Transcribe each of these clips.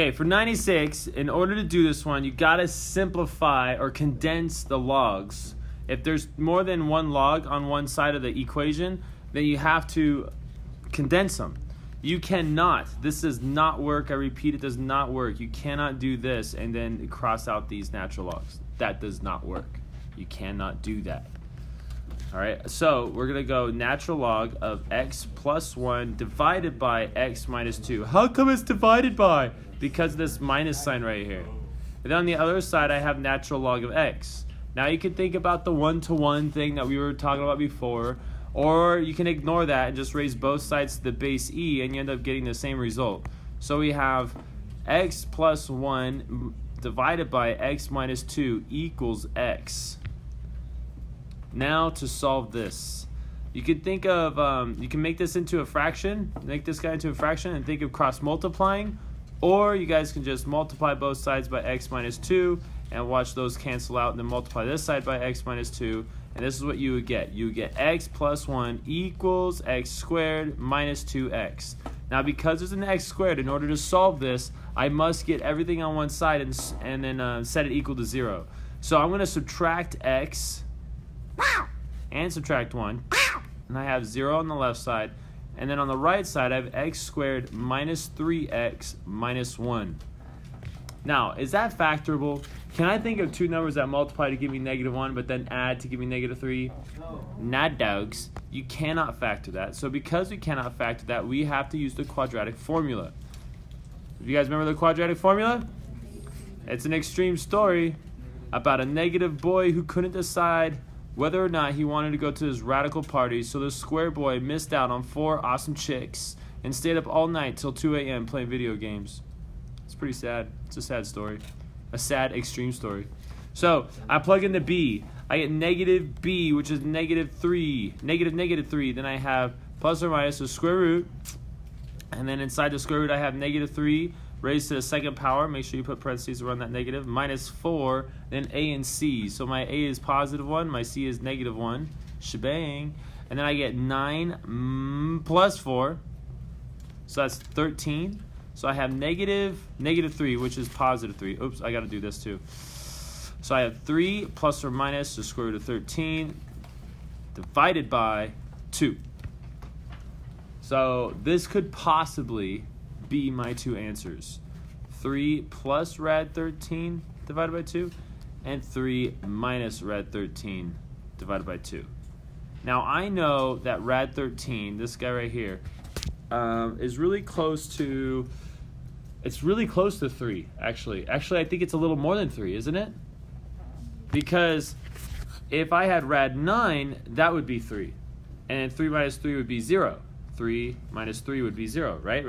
Okay, for 96, in order to do this one, you got to simplify or condense the logs. If there's more than one log on one side of the equation, then you have to condense them. You cannot. This does not work. I repeat, it does not work. You cannot do this and then cross out these natural logs. That does not work. You cannot do that. All right, so we're going to go natural log of x plus 1 divided by x minus 2. How come it's divided by? Because of this minus sign right here. And then on the other side, I have natural log of x. Now you can think about the one-to-one thing that we were talking about before, or you can ignore that and just raise both sides to the base e, and you end up getting the same result. So we have x plus 1 divided by x minus 2 equals x. Now to solve this, you can think of, you can make this into a fraction, make this guy into a fraction and think of cross multiplying, or you guys can just multiply both sides by x minus 2 and watch those cancel out, and then multiply this side by x minus 2, and this is what you would get. You would get x plus 1 equals x squared minus 2x. Now because there's an x squared, in order to solve this, I must get everything on one side and then set it equal to 0. So I'm going to subtract x and subtract 1, and I have 0 on the left side, and then on the right side I have x squared minus 3x minus 1. Now, is that factorable? Can I think of two numbers that multiply to give me -1 but then add to give me -3? No. Nah, dogs. You cannot factor that. So because we cannot factor that, we have to use the quadratic formula. Do you guys remember the quadratic formula? It's an extreme story about a negative boy who couldn't decide whether or not he wanted to go to his radical party, so the square boy missed out on 4 awesome chicks and stayed up all night till 2 a.m. playing video games. It's pretty sad. It's a sad story. A sad, extreme story. So I plug in the b. I get negative b, which is -3. -3. Then I have plus or minus the square root. And then inside the square root, I have -3 raised to the second power. Make sure you put parentheses around that negative. Minus 4, then a and c. So my a is +1, my c is -1. Shebang. And then I get 9 plus 4. So that's 13. So I have -3, which is +3. Oops, I got to do this too. So I have 3 plus or minus the square root of 13 divided by 2. So this could possibly be my two answers. 3 plus rad 13 divided by 2 and 3 minus rad 13 divided by 2. Now I know that rad 13, this guy right here, is really close to, it's really close to 3, actually. Actually, I think it's a little more than 3, isn't it? Because if I had rad 9, that would be 3. And 3 minus 3 would be 0. 3 minus 3 would be 0, right?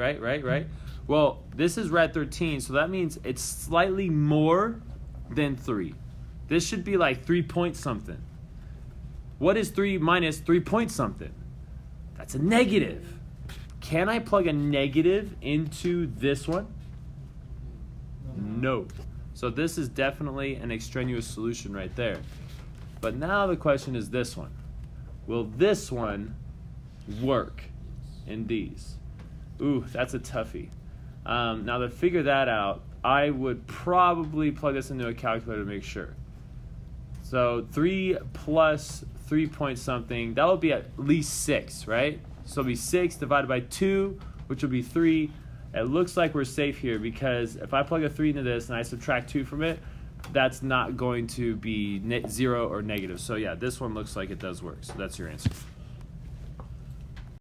Well, this is rad 13, so that means it's slightly more than 3. This should be like 3 point something. What is 3 minus 3 point something? That's a negative. Can I plug a negative into this one? No. So this is definitely an extraneous solution right there. But now the question is this one. Will this one work in these? Ooh, that's a toughie. Now to figure that out, I would probably plug this into a calculator to make sure. So 3 plus 3 point something, that will be at least 6, right? So it'll be 6 divided by 2, which will be 3. It looks like we're safe here because if I plug a 3 into this and I subtract 2 from it, that's not going to be 0 or negative. So yeah, this one looks like it does work. So that's your answer.